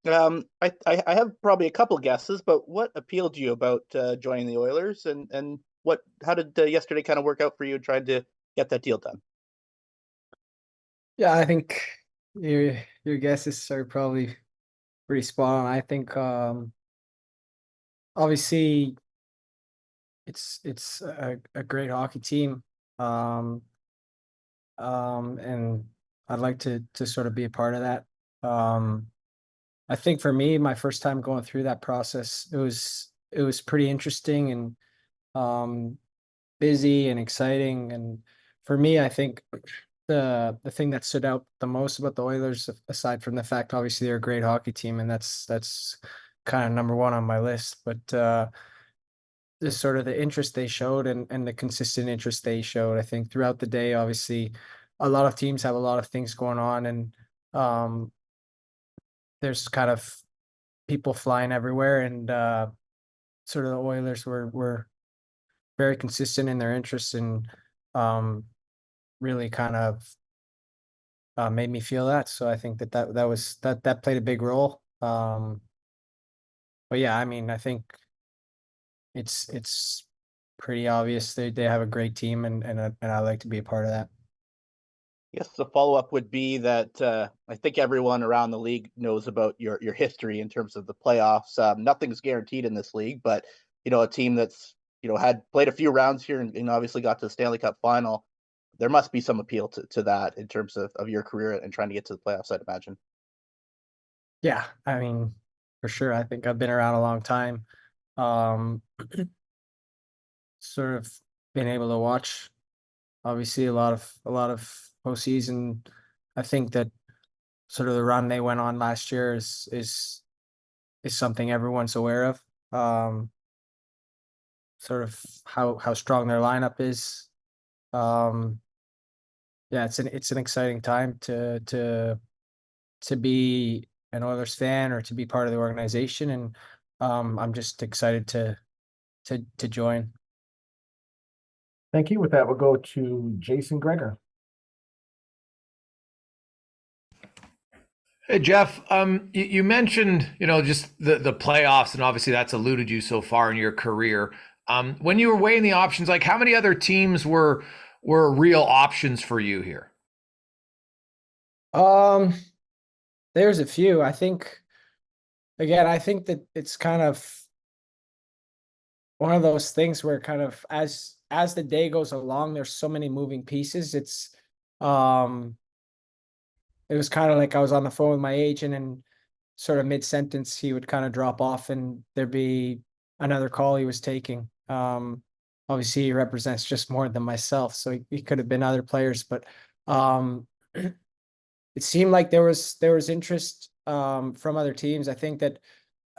I have probably a couple guesses, but what appealed to you about joining the Oilers, and how did yesterday kind of work out for you trying to get that deal done? Yeah, I think your guesses are probably pretty spot on. I think obviously it's a great hockey team. Um and I'd like to sort of be a part of that. Um I think for me, my first time going through that process, it was pretty interesting and um busy and exciting. And for me, I think the thing that stood out the most about the Oilers, aside from the fact obviously they're a great hockey team, and that's kind of number one on my list, but the sort of the interest they showed and the consistent interest they showed. I think throughout the day, obviously, a lot of teams have a lot of things going on, and um, there's kind of people flying everywhere, and sort of the Oilers were very consistent in their interest, and um, really kind of made me feel that. So I think that played a big role. But yeah, I mean, I think it's pretty obvious they have a great team, and I like to be a part of that. Yes, the follow-up would be that I think everyone around the league knows about your history in terms of the playoffs. Nothing's guaranteed in this league, but a team that's had played a few rounds here and obviously got to the Stanley Cup final. There must be some appeal to that in terms of your career and trying to get to the playoffs, I'd imagine. Yeah, I mean, for sure. I think I've been around a long time. Um, Sort of been able to watch obviously a lot of postseason. I think that sort of the run they went on last year is something everyone's aware of. Um, Sort of how strong their lineup is. Um, yeah, it's an exciting time to be an Oilers fan or to be part of the organization, and I'm just excited to join. Thank you. With that, we'll go to Jason Gregor. Hey Jeff, you mentioned just the playoffs, and obviously that's eluded you so far in your career. When you were weighing the options, like how many other teams were real options for you here? Um, there's a few. I think again, I think that it's kind of one of those things where kind of as the day goes along, there's so many moving pieces. Um it was kind of like I was on the phone with my agent, and sort of mid sentence he would kind of drop off and there'd be another call he was taking. Obviously he represents just more than myself, so he could have been other players, but um it seemed like there was interest from other teams. I think that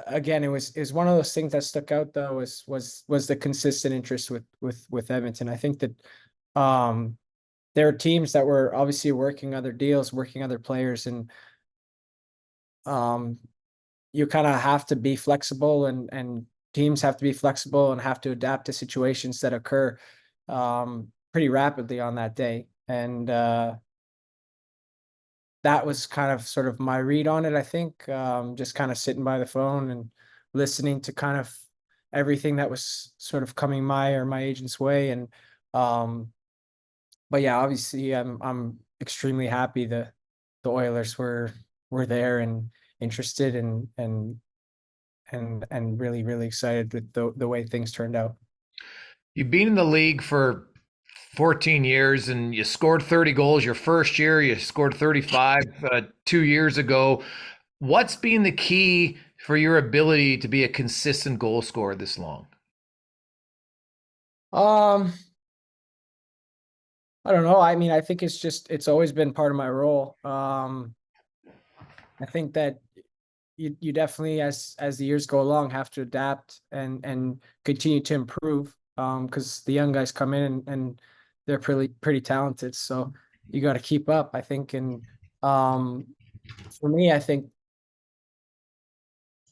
again, it was one of those things that stuck out though was the consistent interest with Edmonton. I think that um there are teams that were obviously working other deals, working other players, and um you kind of have to be flexible, and teams have to be flexible and have to adapt to situations that occur pretty rapidly on that day. And that was kind of sort of my read on it. I think just kind of sitting by the phone and listening to kind of everything that was sort of coming my or my agent's way. And um but yeah, obviously I'm extremely happy the Oilers were there and interested, and really excited with the way things turned out. You've been in the league for 14 years and you scored 30 goals your first year. You scored 35 2 years ago. What's been the key for your ability to be a consistent goal scorer this long? Um, I don't know. I mean, I think it's always been part of my role. I think that you definitely, as the years go along, have to adapt and continue to improve. Because the young guys come in, and they're pretty talented. So you got to keep up, I think. And um, for me, I think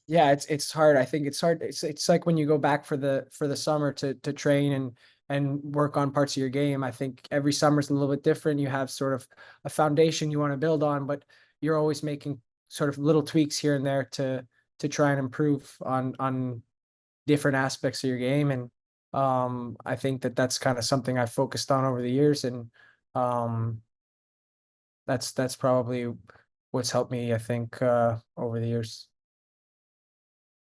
yeah, it's hard. I think it's hard. It's like when you go back for the summer to train and work on parts of your game. I think every summer is a little bit different. You have sort of a foundation you want to build on, but you're always making sort of little tweaks here and there to try and improve on different aspects of your game. And I think that that's kind of something I've focused on over the years. And that's probably what's helped me, I think, over the years.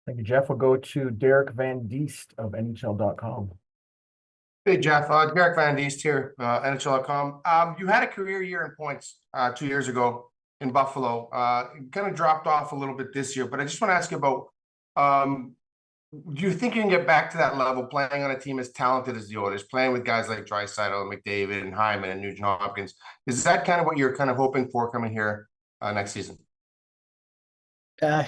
Thank you, Jeff. We'll go to Derek Van Diest of NHL.com. Hey, Jeff. Derek Van Diest here, NHL.com. You had a career year in points 2 years ago in Buffalo. Kind of dropped off a little bit this year, but I just want to ask you about, do you think you can get back to that level playing on a team as talented as the Oilers, playing with guys like Draisaitl and McDavid and Hyman and Nugent Hopkins? Is that kind of what you're kind of hoping for coming here next season? Yeah,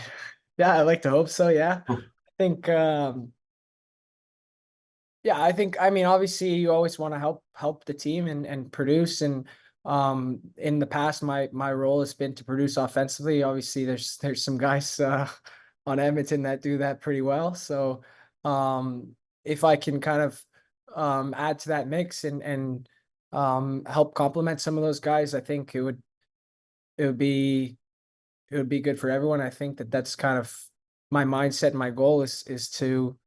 I like to hope so. Yeah, I think. Yeah, I mean, obviously you always want to help the team and produce. And in the past, my role has been to produce offensively. Obviously, there's some guys on Edmonton that do that pretty well. So if I can kind of add to that mix and help complement some of those guys, I think it would be good for everyone. I think that that's kind of my mindset and my goal is to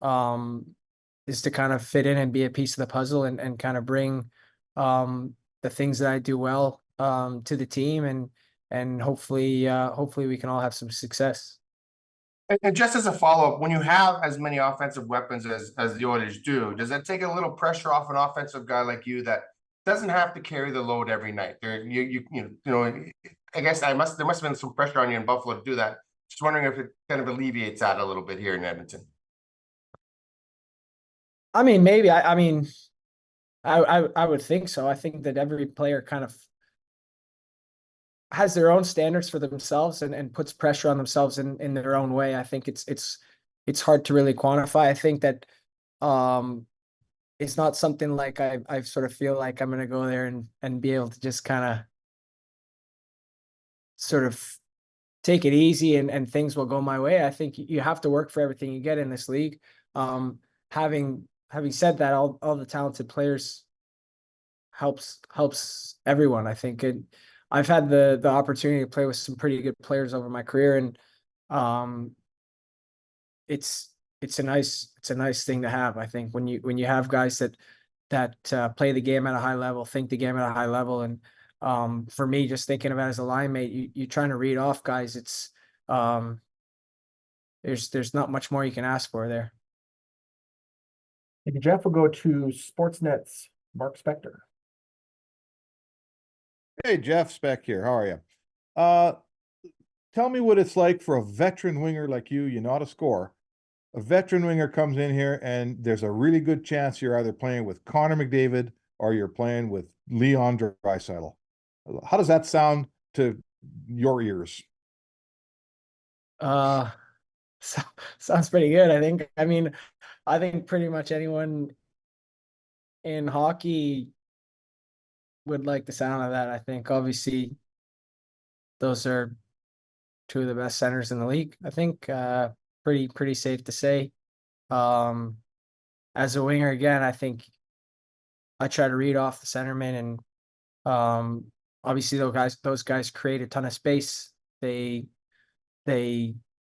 kind of fit in and be a piece of the puzzle and kind of bring the things that I do well to the team and hopefully we can all have some success. And just as a follow-up, when you have as many offensive weapons as the Oilers do, does that take a little pressure off an offensive guy like you that doesn't have to carry the load every night? You know, I guess there must have been some pressure on you in Buffalo to do that. Just wondering if it kind of alleviates that a little bit here in Edmonton. I mean, maybe. I mean, I would think so. I think that every player kind of has their own standards for themselves and puts pressure on themselves in their own way. I think it's hard to really quantify. I think that it's not something like I sort of feel like I'm going to go there and be able to just kind of sort of take it easy and things will go my way. I think you have to work for everything you get in this league. Having said that, all the talented players helps everyone. I think I've had the opportunity to play with some pretty good players over my career, and it's a nice thing to have. I think when you have guys that play the game at a high level, think the game at a high level, and for me, just thinking of it as a line mate, you trying to read off guys. It's there's not much more you can ask for there. Thank you, Jeff. We'll go to Sportsnet's Mark Spector. Hey, Jeff Speck here. How are you? Tell me what it's like for a veteran winger like you. You know how to score. A veteran winger comes in here, and there's a really good chance you're either playing with Connor McDavid or you're playing with Leon Draisaitl. How does that sound to your ears? Sounds pretty good. I think. I mean, I think pretty much anyone in hockey would like the sound of that. I think obviously those are two of the best centers in the league. I think pretty safe to say. As a winger, again, I think I try to read off the centerman, and obviously those guys create a ton of space. They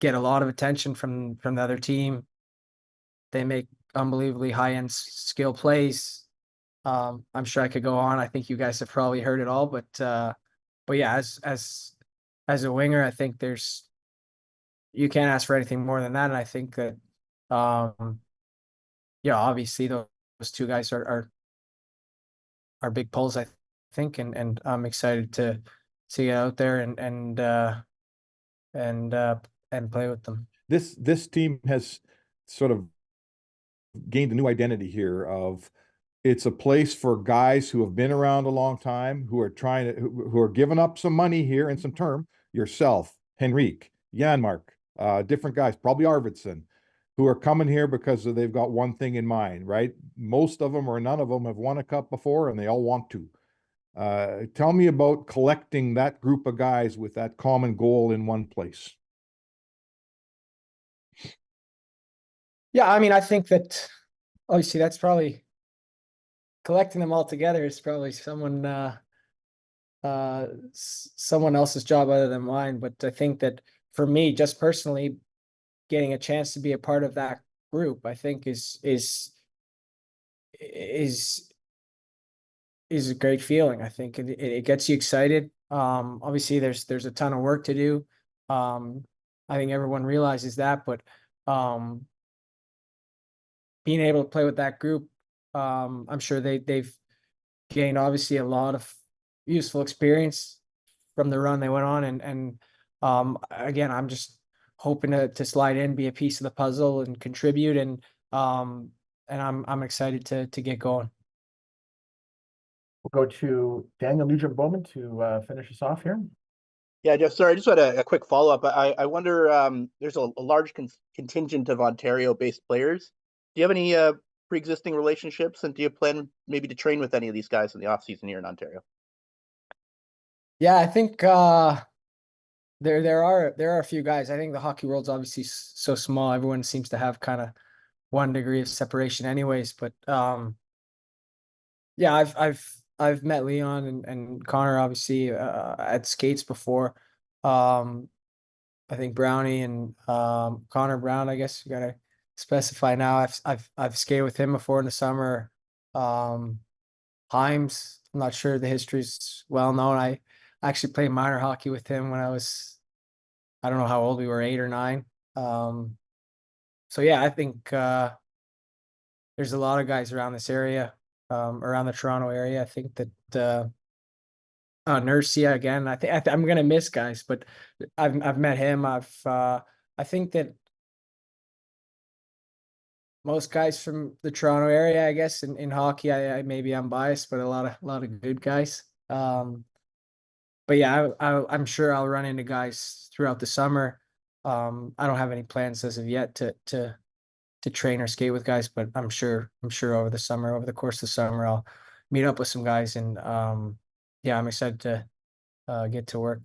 get a lot of attention from the other team. They make unbelievably high-end skill plays. I'm sure I could go on. I think you guys have probably heard it all, but yeah, as a winger, I think you can't ask for anything more than that. And I think that, yeah, obviously those two guys are big pulls, I think, and I'm excited to get out there and play with them. This team has sort of gained a new identity here of it's a place for guys who have been around a long time, who are giving up some money here and some term. Yourself, Henrique, Janmark, different guys, probably Arvidsson, who are coming here because they've got one thing in mind, right? Most of them or none of them have won a cup before, and they all want to. Tell me about collecting that group of guys with that common goal in one place. Yeah, I mean, I think that obviously that's probably collecting them all together is probably someone someone else's job other than mine, but I think that for me, just personally, getting a chance to be a part of that group, I think is a great feeling. I think it gets you excited. Obviously there's a ton of work to do. I think everyone realizes that, but being able to play with that group, I'm sure they've gained obviously a lot of useful experience from the run they went on, and again, I'm just hoping to slide in, be a piece of the puzzle, and contribute, and I'm excited to get going. We'll go to Daniel Nugent-Bowman to finish us off here. Yeah, Jeff, sorry, I just had a quick follow-up. I wonder, there's a large contingent of Ontario-based players. Do you have any pre-existing relationships, and do you plan maybe to train with any of these guys in the off-season here in Ontario? Yeah, I think there are a few guys. I think the hockey world's obviously so small. Everyone seems to have kind of one degree of separation anyways, but yeah, I've met Leon and Connor obviously at skates before. I think Brownie and Connor Brown, I guess you gotta specify now. I've skated with him before in the summer. Himes, I'm not sure the history's well known. I actually played minor hockey with him when I don't know how old we were, 8 or 9. So yeah, I think there's a lot of guys around this area, around the Toronto area. I think that Nursia again. I think I'm gonna miss guys, but I've met him. I think that most guys from the Toronto area, I guess, in hockey, I maybe I'm biased, but a lot of good guys. But yeah, I'm sure I'll run into guys throughout the summer. I don't have any plans as of yet to train or skate with guys, but I'm sure over the course of the summer, I'll meet up with some guys, and yeah, I'm excited to get to work.